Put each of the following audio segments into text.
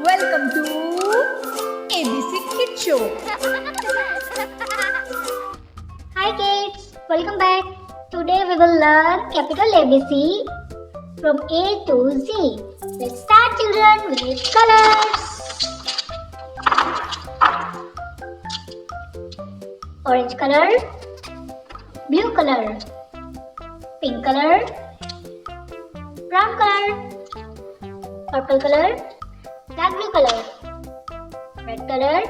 Welcome to ABC Kid Show. Hi kids, welcome back. Today we will learn capital ABC from A to Z. Let's start children with colors. Orange color, blue color, pink color, brown color, purple color, dark blue color, red color,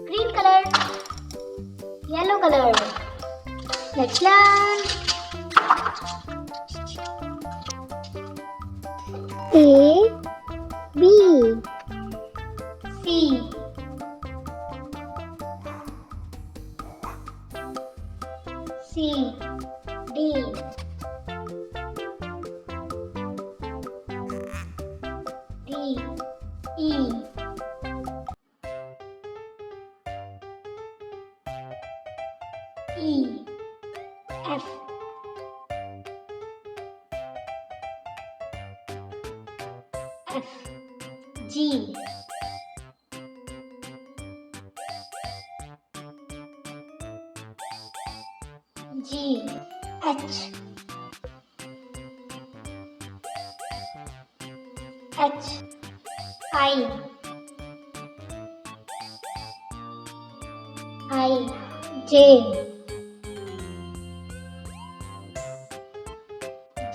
green color, yellow color. Let's learn. A, B, C, C, D, D, E, E, F, F, G, G, H, H, I, J,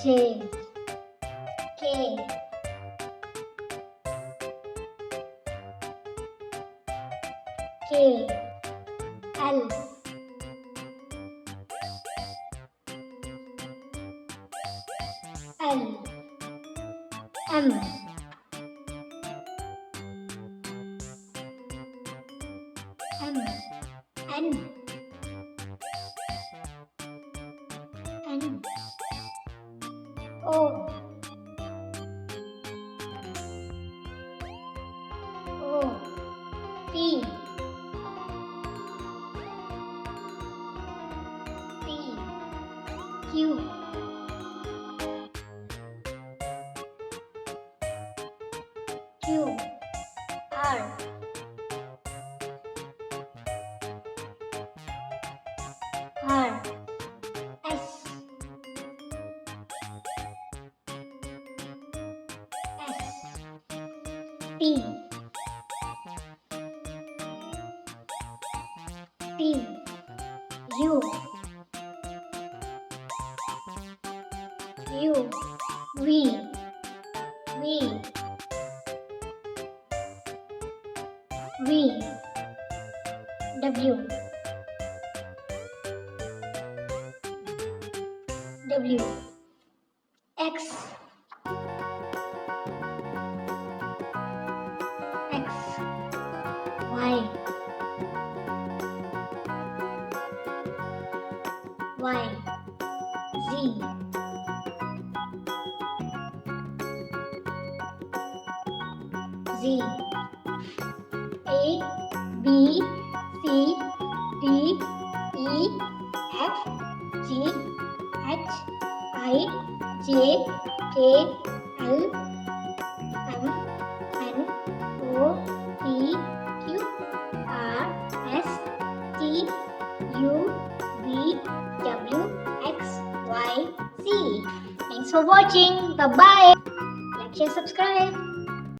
J, K, K, L, L, M, M, N, N, O, O, P, P, Q, Q, R, R, S, S, T, T, U, U, V, V, V, W, W, X, X, Y, Y, Z, Z, A, B, C, D, E, F, G, H, I, J, K, L, M, N, O, P, Q, R, S, T, U, V, W, X, Y, Z. Thanks for watching. Bye-bye. Like, share, subscribe.